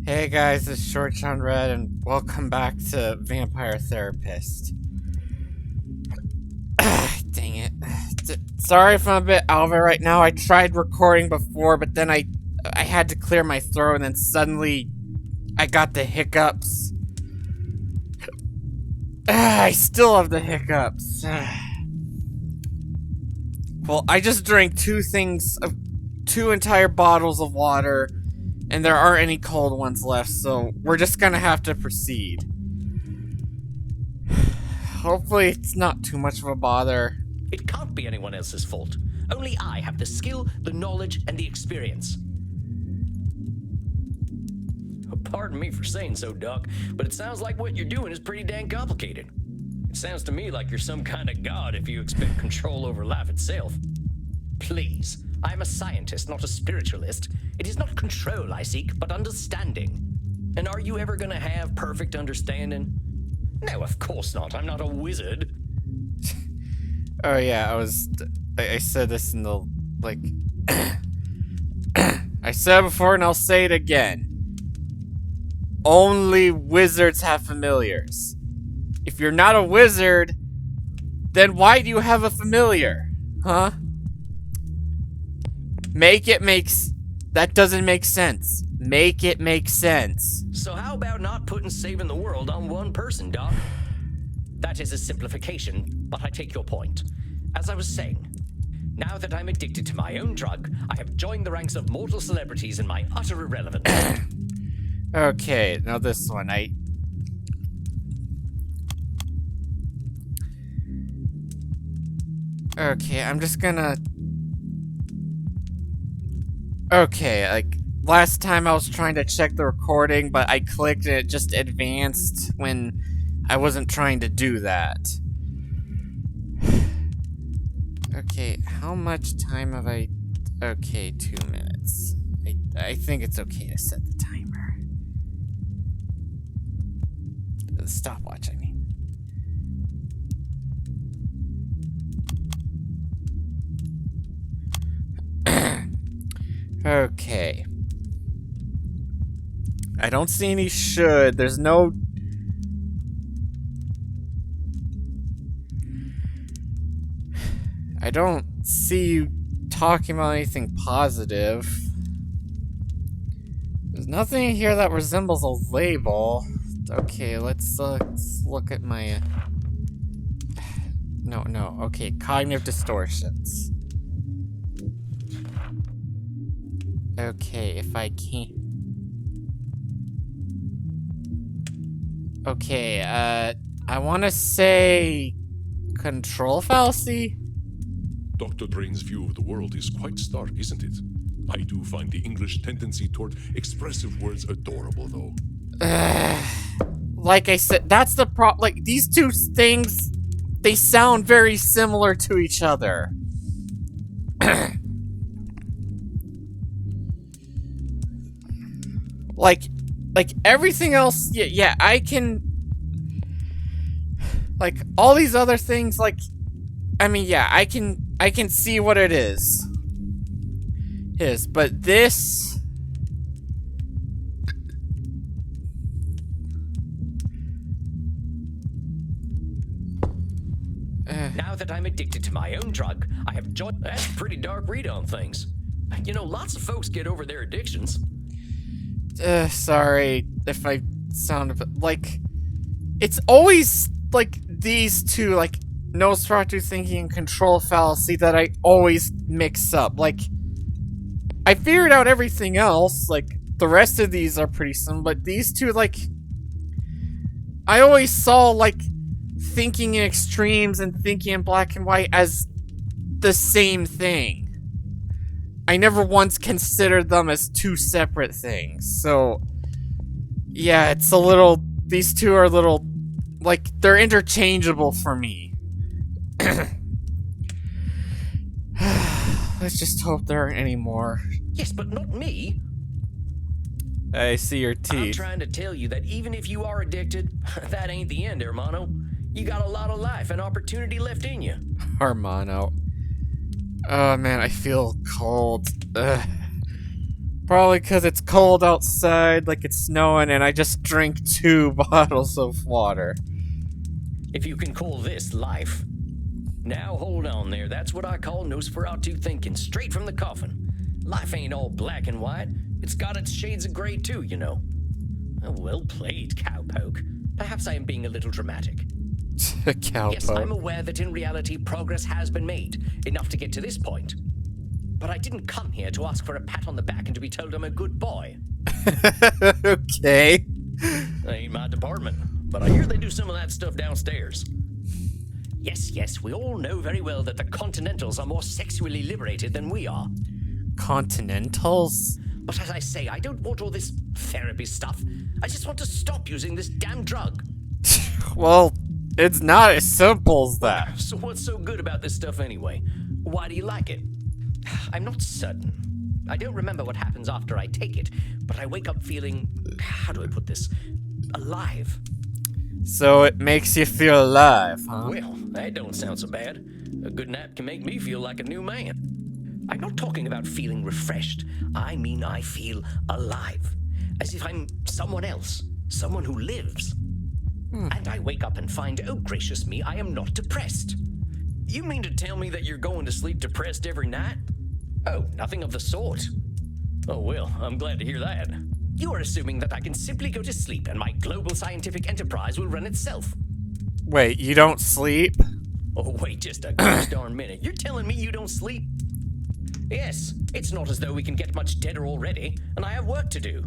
Hey guys, it's Short John Red, and welcome back to Vampire Therapist. Dang it. Sorry if I'm a bit out of it right now. I tried recording before, but then I had to clear my throat, and then suddenly I got the hiccups. I still have the hiccups. Well, I just drank two entire bottles of water, and there aren't any cold ones left, so we're just gonna have to proceed. Hopefully it's not too much of a bother. It can't be anyone else's fault. Only I have the skill, the knowledge, and the experience. Pardon me for saying so, Doc, but it sounds like what you're doing is pretty dang complicated. It sounds to me like you're some kind of god if you expect control over life itself. Please, I am a scientist, not a spiritualist. It is not control I seek, but understanding. And are you ever gonna have perfect understanding? No, of course not. I'm not a wizard. Oh yeah, I said this in the, I said it before and I'll say it again. Only wizards have familiars. If you're not a wizard, then why do you have a familiar? Huh? That doesn't make sense. Make it make sense. So how about not putting saving the world on one person, Doc? That is a simplification, but I take your point. As I was saying, now that I'm addicted to my own drug, I have joined the ranks of mortal celebrities in my utter irrelevance. Okay, now this one, Okay, I'm just gonna... Okay, like, last time I was trying to check the recording, but I clicked and it just advanced when I wasn't trying to do that. Okay, how much time have I... Okay, 2 minutes. I think it's okay to set the timer. The stopwatch, I mean. Okay. I don't see any should. There's no... I don't see you talking about anything positive. There's nothing in here that resembles a label. Okay, let's look at my... No. Okay, cognitive distortions. Okay, if I can't... Okay, I want to say... Control fallacy? Dr. Drain's view of the world is quite stark, isn't it? I do find the English tendency toward expressive words adorable, though. Like I said, that's the like, these two things, they sound very similar to each other. like everything else, yeah, I can... Like, all these other things, like... I mean, yeah, I can see what it is. But this... Now that I'm addicted to my own drug, I have joined... That's a pretty dark read on things. You know, lots of folks get over their addictions. Sorry if I sound a bit... Like, it's always, like, these two, like, Nosferatu thinking and control fallacy that I always mix up. Like, I figured out everything else. Like, the rest of these are pretty similar, but these two, like, I always saw, like, thinking in extremes and thinking in black and white as the same thing. I never once considered them as two separate things. So, yeah, it's a little... These two are a little... Like, they're interchangeable for me. Let's just hope there aren't any more. Yes, but not me. I see your teeth. I'm trying to tell you that even if you are addicted, that ain't the end, hermano. You got a lot of life and opportunity left in you. Hermano. Oh man, I feel cold. Ugh. Probably because it's cold outside, like it's snowing, and I just drank 2 bottles of water. If you can call this life. Now hold on there, that's what I call Nosferatu thinking, straight from the coffin. Life ain't all black and white, it's got its shades of gray too, you know. Oh, well played, cowpoke. Perhaps I am being a little dramatic. Cowpoke. Yes, I'm aware that in reality progress has been made, enough to get to this point. But I didn't come here to ask for a pat on the back and to be told I'm a good boy. Okay. That ain't my department, but I hear they do some of that stuff downstairs. Yes, we all know very well that the Continentals are more sexually liberated than we are. Continentals? But as I say, I don't want all this therapy stuff. I just want to stop using this damn drug. Well, it's not as simple as that. So what's so good about this stuff anyway? Why do you like it? I'm not certain. I don't remember what happens after I take it, but I wake up feeling, how do I put this, alive. So it makes you feel alive, huh? Well, that don't sound so bad. A good nap can make me feel like a new man. I'm not talking about feeling refreshed. I mean I feel alive. As if I'm someone else. Someone who lives. And I wake up and find, oh gracious me, I am not depressed. You mean to tell me that you're going to sleep depressed every night? Oh, nothing of the sort. Oh well, I'm glad to hear that. You are assuming that I can simply go to sleep and my global scientific enterprise will run itself. Wait, you don't sleep? Oh, wait just a gosh darn minute. You're telling me you don't sleep? Yes, it's not as though we can get much deader already, and I have work to do.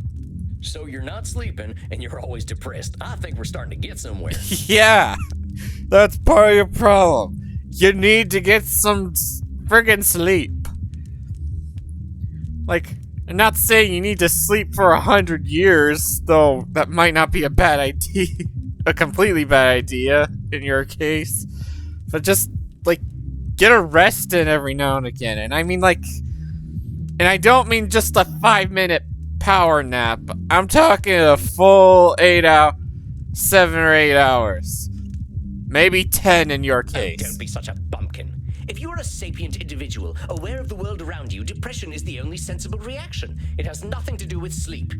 So you're not sleeping, and you're always depressed. I think we're starting to get somewhere. Yeah, that's part of your problem. You need to get some friggin' sleep. Like, I'm not saying you need to sleep for 100 years, though that might not be a bad idea. A completely bad idea in your case. But just, like, get a rest in every now and again. And I mean, like, and I don't mean just a 5-minute power nap. I'm talking a full 7 or 8 hours. Maybe 10 in your case. Don't be such a bumpkin. If you are a sapient individual, aware of the world around you, depression is the only sensible reaction. It has nothing to do with sleep.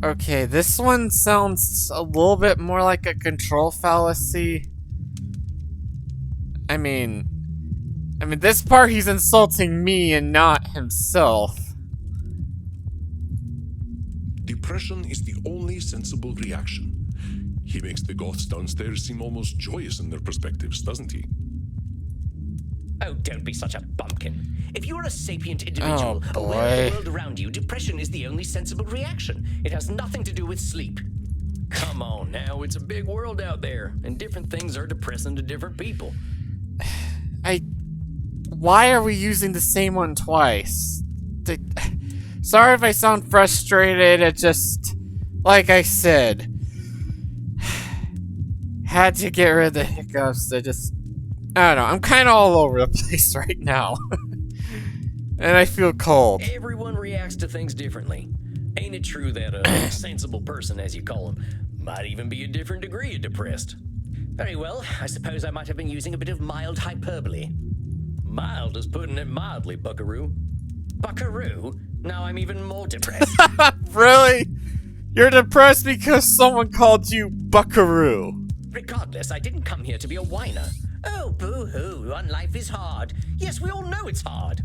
Okay, this one sounds a little bit more like a control fallacy. I mean, this part he's insulting me and not himself. Depression is the only sensible reaction. He makes the goths downstairs seem almost joyous in their perspectives, doesn't he? Oh, don't be such a bumpkin. If you are a sapient individual, Oh, aware of boy. the world around you, depression is the only sensible reaction. It has nothing to do with sleep. Come on now, it's a big world out there, and different things are depressing to different people. Why are we using the same one twice? Sorry if I sound frustrated, it just, like I said, had to get rid of the hiccups. I don't know, I'm kind of all over the place right now. And I feel cold. Everyone reacts to things differently. Ain't it true that a sensible person, as you call him, might even be a different degree of depressed? Very well, I suppose I might have been using a bit of mild hyperbole. Mild is putting it mildly, Buckaroo. Buckaroo? Now I'm even more depressed. Really? You're depressed because someone called you Buckaroo. Regardless, I didn't come here to be a whiner. Oh, boo-hoo, on life is hard. Yes, we all know it's hard.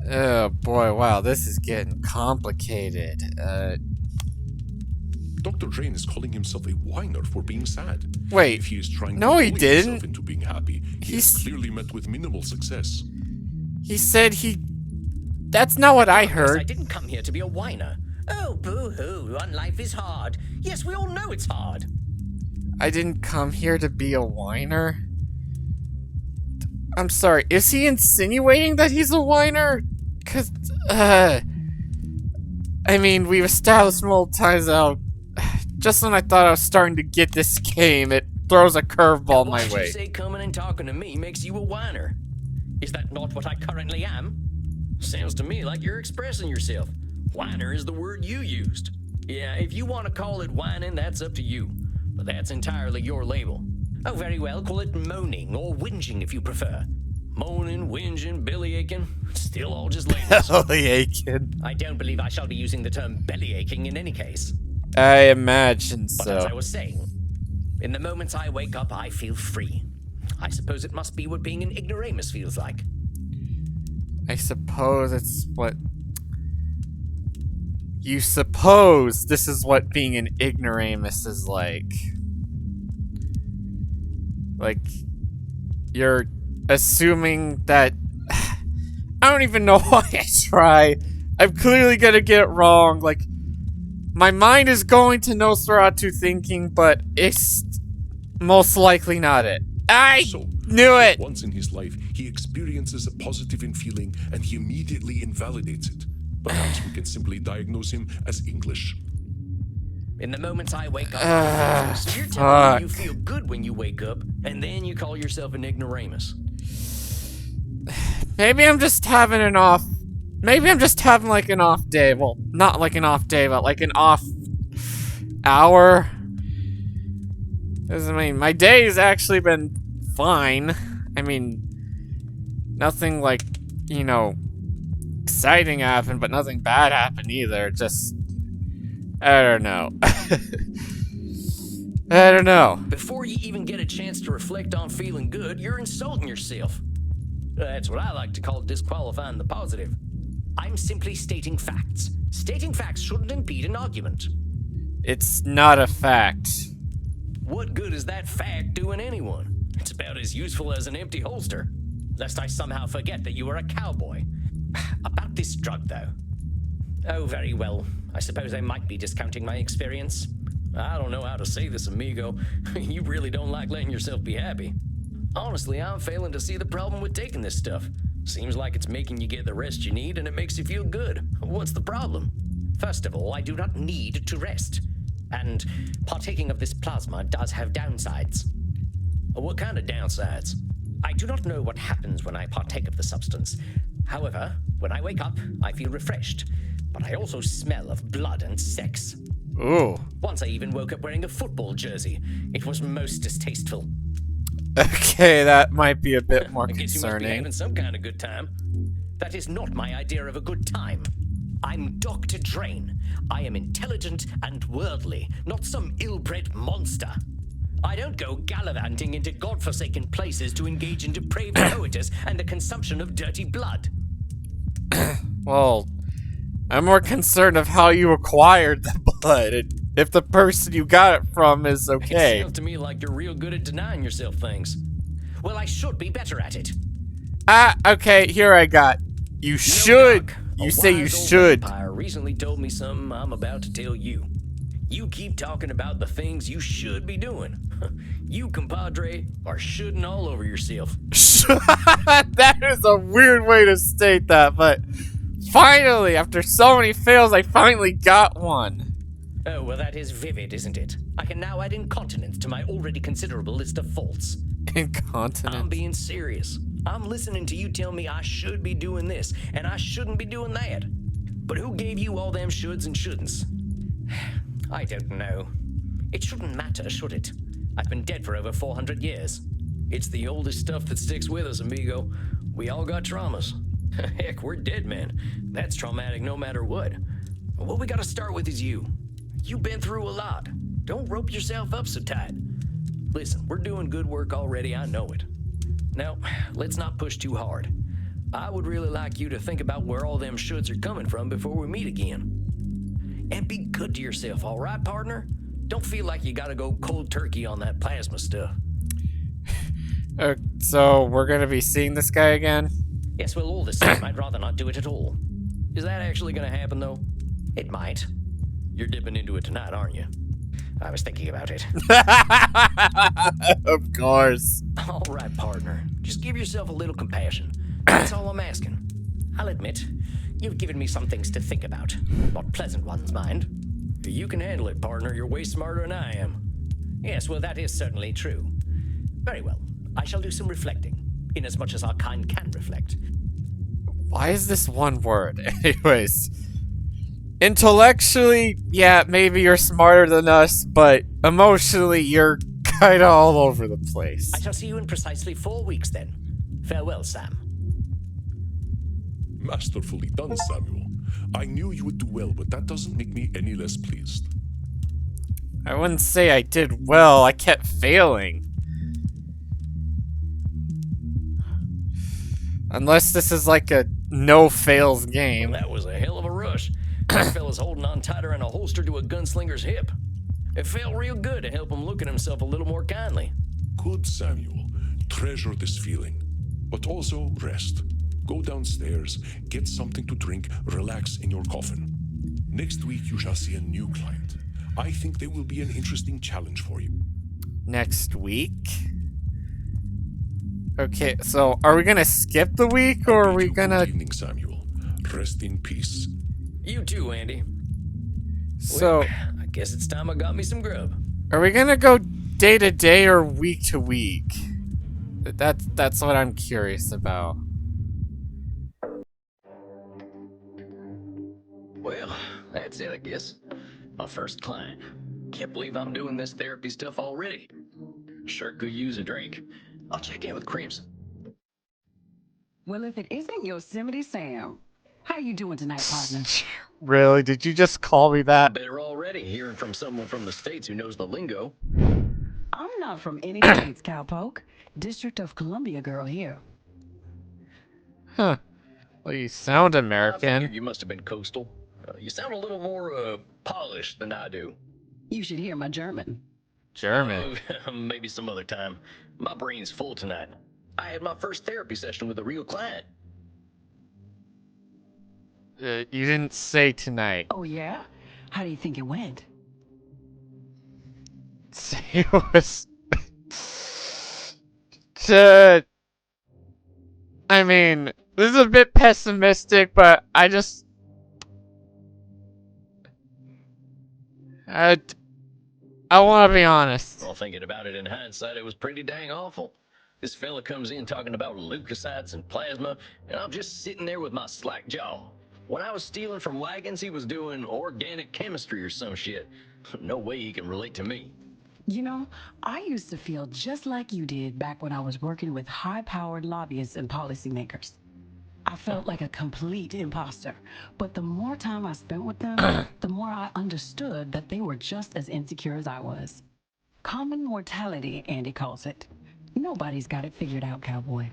Oh boy, wow, this is getting complicated. Dr. Drain is calling himself a whiner for being sad. Wait, If he is trying no, to he bully didn't. himself into being happy, he has He's- clearly met with minimal success. He said that's not what I Yes, I heard. didn't come here to be a whiner. Oh, boo-hoo, on life is hard. Yes, we all know it's hard. I didn't come here to be a whiner. I'm sorry, is he insinuating that he's a whiner? Cause, I mean, we've established multiple times out. Just when I thought I was starting to get this game, it throws a curveball my What way. you say coming and talking to me makes you a whiner? Is that not what I currently am? Sounds to me like you're expressing yourself. Whiner is the word you used. Yeah, if you want to call it whining, that's up to you. but that's entirely your label. Oh, very well, call it moaning or whinging if you prefer. Moaning, whinging, belly aching, still all just labels. Belly aching. I don't believe I shall be using the term belly aching in any case. I imagine But as I so. was saying, in the moments I wake up, I feel free. I suppose it must be what being an ignoramus feels like. I suppose it's what... You suppose this is what being an ignoramus is like. Like, you're assuming that... I don't even know why I try. I'm clearly gonna get it wrong. Like, my mind is going to Nosferatu thinking, but it's most likely not it. I So, knew it! once in his life, he experiences a positive in feeling and he immediately invalidates it. Perhaps we can simply diagnose him as English. In the moments I wake up, I feel free. So you're telling me you fuck. feel good when you wake up, and then you call yourself an ignoramus. Maybe I'm just having an off... Maybe I'm just having, like, an off day. Well, not like an off day, but like an off hour. 'Cause, I mean, my day's actually been fine. I mean, nothing, like, you know, exciting happened, but nothing bad happened either. Just... I don't know. I don't know. Before you even get a chance to reflect on feeling good, you're insulting yourself. That's what I like to call disqualifying the positive. I'm simply stating facts. Stating facts shouldn't impede an argument. It's not a fact. What good is that fact doing anyone? It's about as useful as an empty holster. Lest I somehow forget that you are a cowboy. About this drug, though. Oh, very well. I suppose I might be discounting my experience. I don't know how to say this, amigo. You really don't like letting yourself be happy. Honestly, I'm failing to see the problem with taking this stuff. Seems like it's making you get the rest you need and it makes you feel good. What's the problem? First of all, I do not need to rest. And partaking of this plasma does have downsides. What kind of downsides? I do not know what happens when I partake of the substance. However, when I wake up, I feel refreshed. But I also smell of blood and sex. Ooh. Once I even woke up wearing a football jersey. It was most distasteful. Okay, that might be a bit more I guess you must be concerning. having some kind of good time. That is not my idea of a good time. I'm Dr. Drain. I am intelligent and worldly, not some ill-bred monster. I don't go gallivanting into godforsaken places to engage in depraved coitus and the consumption of dirty blood. Well, I'm more concerned of how you acquired the blood. And if the person you got it from is It okay. sounds to me like you're real good at denying yourself things. Well, I should be better at it. Okay, here I got. You should. Doc, You a say you wise old should. vampire recently told me something I'm about to tell you. You keep talking about the things you should be doing. You, compadre, are shoulding all over yourself. That is a weird way to state that, but finally, after so many fails, I finally got one. Oh, well, that is vivid, isn't it? I can now add incontinence to my already considerable list of faults. I'm Incontinent. being serious. I'm listening to you tell me I should be doing this, and I shouldn't be doing that. But who gave you all them shoulds and shouldn'ts? I don't know. It shouldn't matter, should it? I've been dead for over 400 years. It's the oldest stuff that sticks with us, amigo. We all got traumas. Heck, we're dead men. That's traumatic no matter what. What we gotta start with is you. You've been through a lot. Don't rope yourself up so tight. Listen, we're doing good work already, I know it. Now, let's not push too hard. I would really like you to think about where all them shoulds are coming from before we meet again. And be good to yourself, all right, partner? Don't feel like you gotta go cold turkey on that plasma stuff. So we're gonna be seeing this guy again? Yes, well, all the same, I'd rather not do it at all. Is that actually gonna happen, though? It might. You're dipping into it tonight, aren't you? I was thinking about it. Of course. All right, partner. Just give yourself a little compassion. That's all I'm asking. I'll admit, you've given me some things to think about. Not pleasant ones, mind. You can handle it, partner. You're way smarter than I am. Yes, well, that is certainly true. Very well. I shall do some reflecting, inasmuch as our kind can reflect. Why is this one word? Anyways. Intellectually, yeah, maybe you're smarter than us, but emotionally, you're kind of all over the place. I shall see you in precisely 4 weeks then. Farewell, Sam. Masterfully done, Samuel. I knew you would do well, but that doesn't make me any less pleased. I wouldn't say I did well. I kept failing. Unless this is like a no-fails game. That was a hell of a rush. That fella's holding on tighter than a holster to a gunslinger's hip. It felt real good to help him look at himself a little more kindly. Good, Samuel. Treasure this feeling. But also rest. Go downstairs, get something to drink, relax in your coffin. Next week you shall see a new client. I think they will be an interesting challenge for you. Next week? Okay, so are we gonna skip the week, or are we gonna... Good evening, Samuel. Rest in peace. You too, Andy. So, Well, I guess it's time I got me some grub. are we gonna go day to day or week to week? That's what I'm curious about. Well, that's it, I guess. My first client. Can't believe I'm doing this therapy stuff already. Sure could use a drink. I'll check in with Crimson. Well, if it isn't Yosemite Sam, how you doing tonight, partner? Really? Did you just call me that? Better already hearing from someone from the States who knows the lingo. I'm not from any states, cowpoke. District of Columbia girl here. Huh. Well, you sound I American. figured you must have been coastal. You sound a little more, polished than I do. You should hear my German. German. Maybe some other time. My brain's full tonight. I had my first therapy session with a real client. You didn't say tonight. Oh, yeah? How do you think it went? It was... I mean, this is a bit pessimistic, but I just... I want to be honest. Well, thinking about it in hindsight, it was pretty dang awful. This fella comes in talking about leukocytes and plasma, and I'm just sitting there with my slack jaw. When I was stealing from wagons, he was doing organic chemistry or some shit. No way he can relate to me. You know, I used to feel just like you did back when I was working with high-powered lobbyists and policymakers. I felt like a complete imposter, but the more time I spent with them, the more I understood that they were just as insecure as I was. Common mortality, Andy calls it. Nobody's got it figured out, cowboy.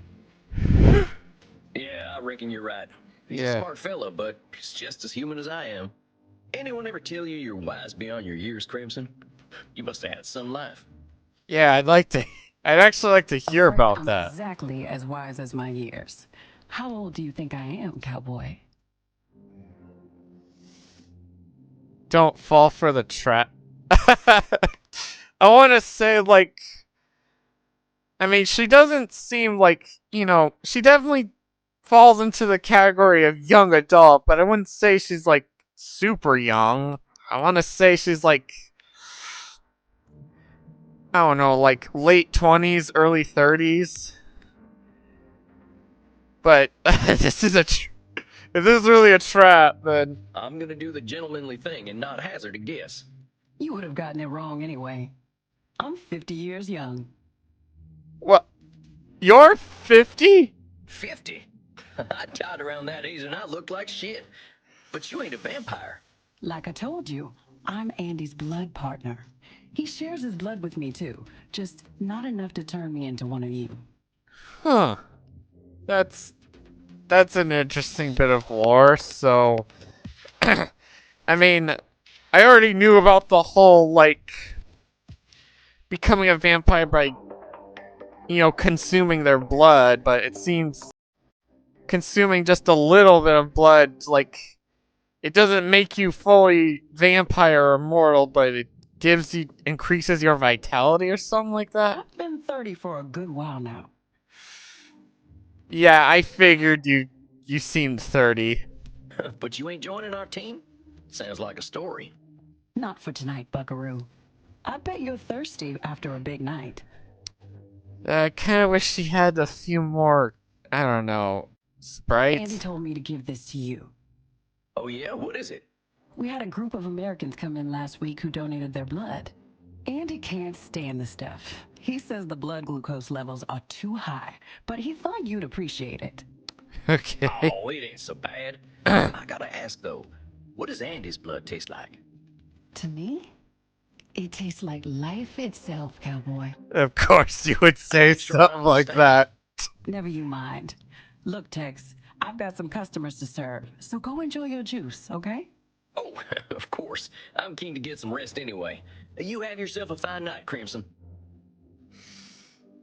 Yeah, I reckon you're right. He's Yeah. a smart fella, but he's just as human as I am. Anyone ever tell you you're wise beyond your years, Crimson? You must have had some life. Yeah, I'd actually like to hear Afraid about I'm that. Exactly as wise as my years. How old do you think I am, cowboy? Don't fall for the trap. I want to say, like... I mean, she doesn't seem like, you know, she definitely falls into the category of young adult, but I wouldn't say she's, like, super young. I want to say she's, like... I don't know, like, late 20s, early 30s. But, this is if this is really a trap, then... I'm gonna do the gentlemanly thing and not hazard a guess. You would have gotten it wrong anyway. I'm 50 years young. What? You're 50? 50? I died around that age and I looked like shit. But you ain't a vampire. Like I told you, I'm Andy's blood partner. He shares his blood with me too, just not enough to turn me into one of you. Huh. That's an interesting bit of lore, so... I mean, I already knew about the whole, like... becoming a vampire by, you know, consuming their blood, but it seems... consuming just a little bit of blood, like... it doesn't make you fully vampire or immortal, but it increases your vitality or something like that? I've been 30 for a good while now. Yeah, I figured you seemed 30. But you ain't joining our team? Sounds like a story. Not for tonight, buckaroo. I bet you're thirsty after a big night. I kinda wish she had a few more, I don't know, sprites. Andy told me to give this to you. Oh yeah, what is it? We had a group of Americans come in last week who donated their blood. Andy can't stand the stuff. He says the blood glucose levels are too high, but he thought you'd appreciate it. Okay. Oh, it ain't so bad. I gotta ask though, what does Andy's blood taste like? To me, it tastes like life itself, cowboy. Of course you would say I'm sure I something like understand. that. Never you mind. Look, Tex, I've got some customers to serve, so go enjoy your juice, okay? Oh, of course. I'm keen to get some rest anyway. You have yourself a fine night, Crimson.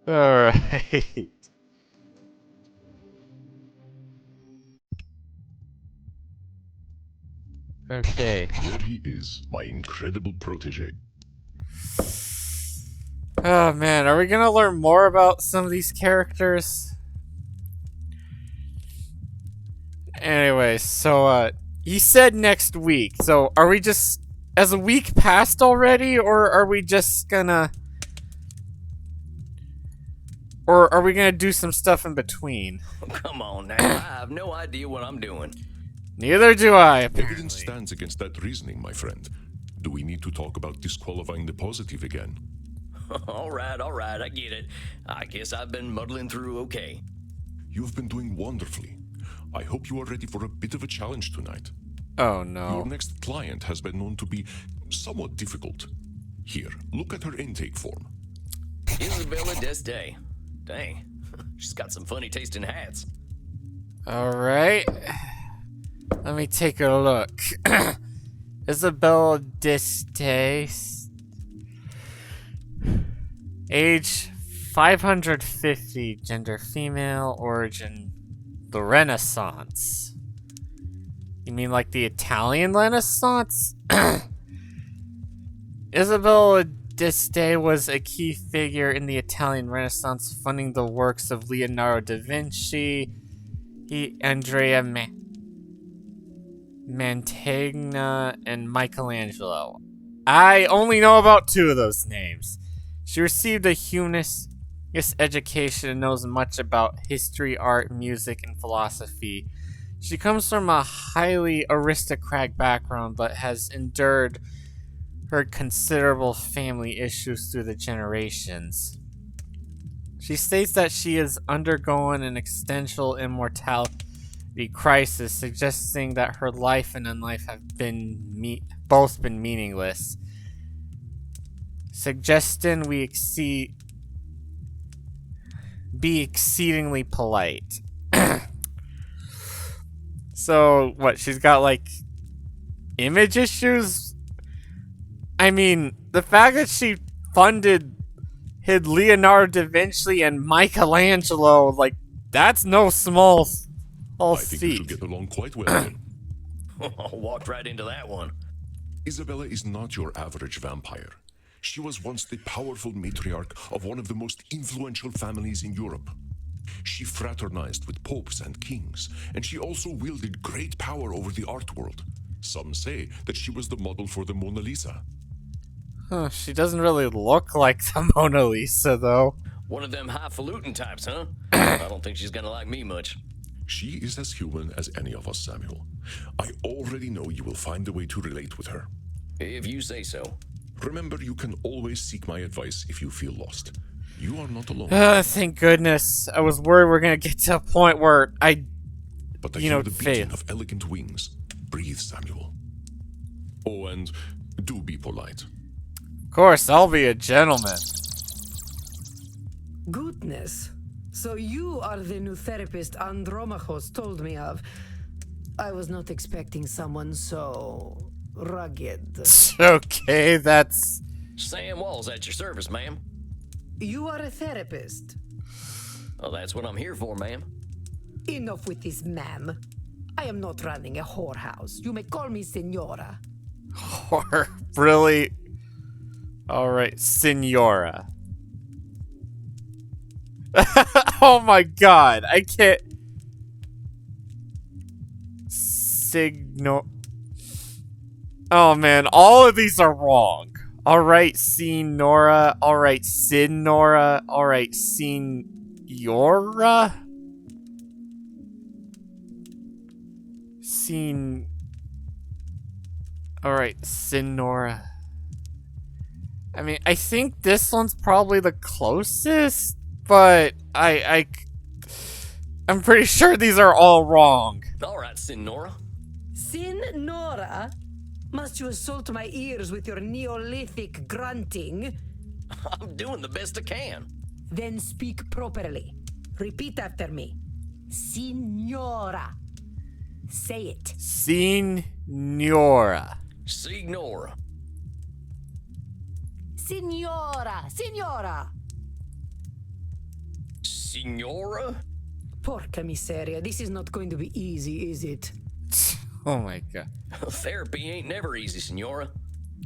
Alright. Okay. There he is, my incredible protege. Oh man, are we gonna learn more about some of these characters? Anyway, so he said next week. So are we just has a week passed already, or are we just gonna or are we gonna do some stuff in between? Come on now, I have no idea what I'm doing. Neither do I, Evidence apparently. stands against that reasoning, my friend. Do we need to talk about disqualifying the positive again? All right, I get it. I guess I've been muddling through okay. You've been doing wonderfully. I hope you are ready for a bit of a challenge tonight. Oh Your no. next client has been known to be somewhat difficult. Here, look at her intake form. Isabella Deste. Dang, she's got some funny taste in hats. Alright. Let me take a look. Isabella Distaste. Age 550. Gender female. Origin the Renaissance. You mean like the Italian Renaissance? Isabella D'Este was a key figure in the Italian Renaissance, funding the works of Leonardo da Vinci, Andrea Mantegna, and Michelangelo. I only know about two of those names. She received a humanist education and knows much about history, art, music, and philosophy. She comes from a highly aristocratic background, but has endured her considerable family issues through the generations. She states that she is undergoing an existential immortality crisis, suggesting that her life and unlife have both been meaningless. Suggesting we be exceedingly polite. So, what, she's got, like, image issues? I mean, the fact that she funded Leonardo da Vinci and Michelangelo, like, that's no small I think we should feat. get along quite well then. Walked right into that one. Isabella is not your average vampire. She was once the powerful matriarch of one of the most influential families in Europe. She fraternized with popes and kings, and she also wielded great power over the art world. Some say that she was the model for the Mona Lisa. Huh, she doesn't really look like the Mona Lisa, though. One of them highfalutin types, huh? I don't think she's gonna like me much. She is as human as any of us, Samuel. I already know you will find a way to relate with her. If you say so. Remember, you can always seek my advice if you feel lost. You are not alone. Thank goodness. I was worried we're gonna get to a point where But I you hear know, the beating fail. of elegant wings. Breathe, Samuel. Oh, and do be polite. Of course, I'll be a gentleman. Goodness. So you are the new therapist Andromachos told me of. I was not expecting someone so rugged. Okay, that's... Sam Walls at your service, ma'am. You are a therapist. Well, that's what I'm here for, ma'am. Enough with this, ma'am. I am not running a whorehouse. You may call me Senora. Really? Alright, Senora. Oh my god, I can't... Oh man, all of these are wrong. Alright, Senora. Alright, Sinora. Alright, Senora? Alright, Sinora. I mean, I think this one's probably the closest, but I'm pretty sure these are all wrong. All right, Sinora. Nora? Must you assault my ears with your Neolithic grunting? I'm doing the best I can. Then speak properly. Repeat after me. Signora. Say it. Signora. Signora. Signora. Signora. Signora? Porca miseria. This is not going to be easy, is it? Oh my god. Therapy ain't never easy, Signora.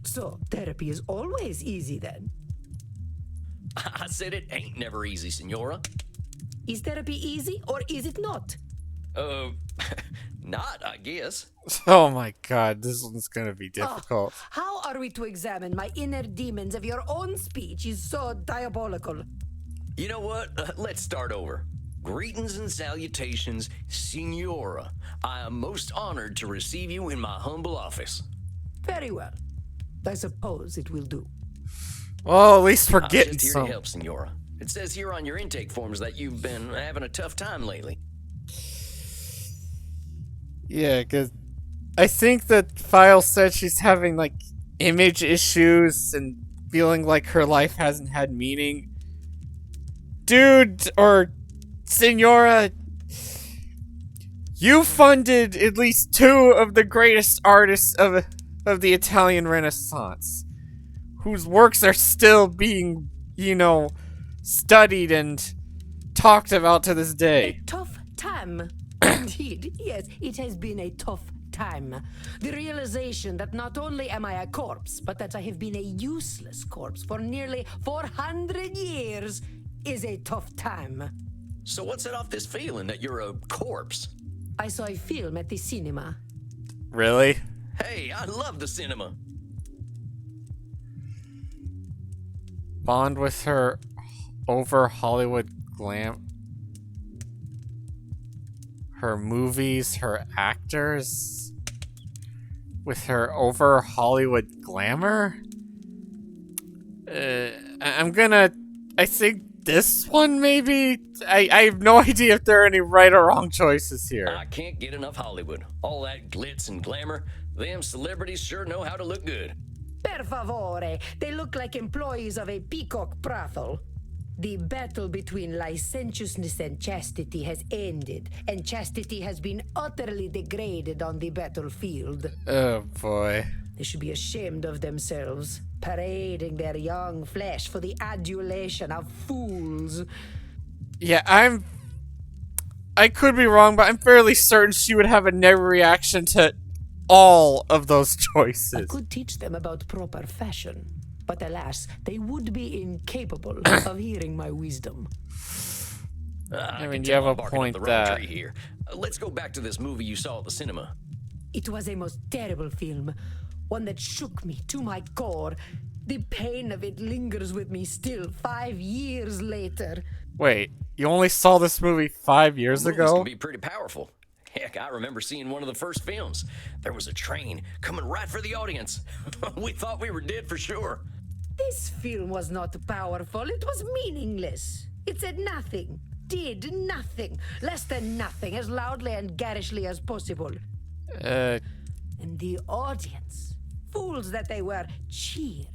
So, therapy is always easy then. I said it ain't never easy, Signora. Is therapy easy or is it not? Not, I guess. Oh my god, this one's gonna be difficult. How are we to examine my inner demons if your own speech is so diabolical? You know what? Let's start over. Greetings and salutations, Signora. I am most honored to receive you in my humble office. Very well. I suppose it will do. Well, at least we're I'm getting just here some. to help, Signora. It says here on your intake forms that you've been having a tough time lately. Yeah, because I think that File said she's having, like, image issues and feeling like her life hasn't had meaning. Dude, or Signora, you funded at least 2 of the greatest artists of the Italian Renaissance, whose works are still being, studied and talked about to this day. A tough time. Indeed, yes, it has been a tough time. The realization that not only am I a corpse, but that I have been a useless corpse for nearly 400 years is a tough time. So what set off this feeling that you're a corpse? I saw a film at the cinema. Really? Hey, I love the cinema. Bond with her over Hollywood glam. Her movies, her actors. With her over Hollywood glamour? I think this one maybe? I have no idea if there are any right or wrong choices here. I can't get enough Hollywood. All that glitz and glamour. Them celebrities sure know how to look good. Per favore, they look like employees of a peacock brothel. The battle between licentiousness and chastity has ended, and chastity has been utterly degraded on the battlefield. Oh boy. They should be ashamed of themselves, parading their young flesh for the adulation of fools. Yeah, I could be wrong, but I'm fairly certain she would have a negative reaction to all of those I choices. could teach them about proper fashion, but alas, they would be incapable of hearing my wisdom. I mean, can you tell have a I'm barking up point the wrong that- tree here. Let's go back to this movie you saw at the cinema. It was a most terrible film, one that shook me to my core. The pain of it lingers with me still 5 years later. Wait, you only saw this movie 5 years Movies ago? can be pretty powerful. Heck, I remember seeing one of the first films. There was a train coming right for the audience. We thought we were dead for sure. This film was not powerful, it was meaningless. It said nothing, did nothing, less than nothing, as loudly and garishly as possible. And the audience, fools that they were, cheered,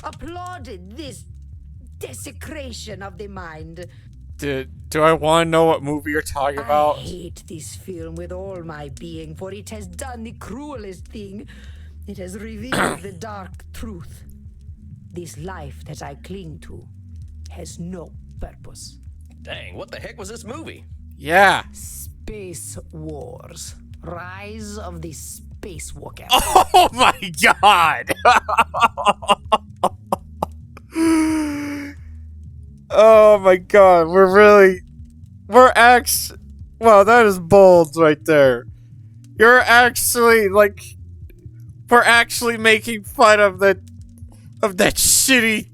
applauded this desecration of the mind. Do I want to know what movie you're talking I about? hate this film with all my being, for it has done the cruelest thing. It has revealed the dark truth. This life that I cling to has no purpose. Dang, what the heck was this movie? Yeah. Space Wars. Rise of the Space Walker. Oh my god! Oh my god, we're actually, wow, that is bold right there. We're actually making fun of that shitty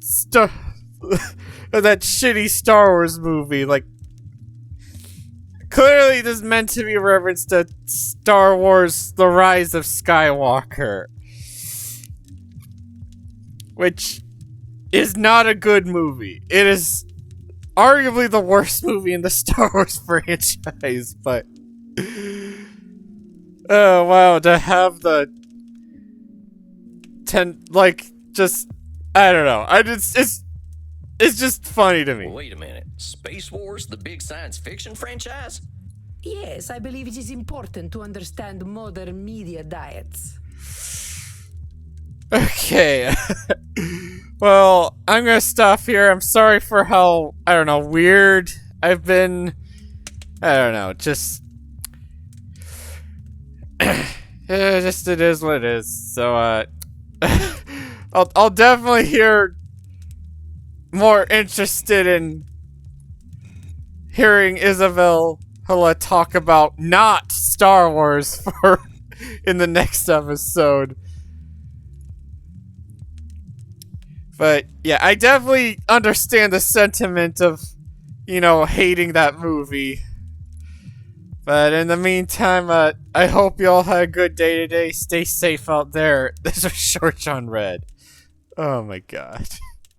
of that shitty Star Wars movie. Like, clearly this is meant to be a reference to Star Wars: The Rise of Skywalker. which is not a good movie. It is arguably the worst movie in the Star Wars franchise, but oh wow, to have the just I don't know. It's just funny to me. Wait a minute. Space Wars, the big science fiction franchise? Yes, I believe it is important to understand modern media diets. Okay. Well, I'm gonna stop here. I'm sorry for how, I don't know, weird I've been. I don't know, just it is what it is. So, I'll definitely hear more interested in hearing Isabel talk about not Star Wars for in the next episode. But yeah, I definitely understand the sentiment of, you know, hating that movie. But in the meantime, I hope you all had a good day today. Stay safe out there. This is Short John Red. Oh my god.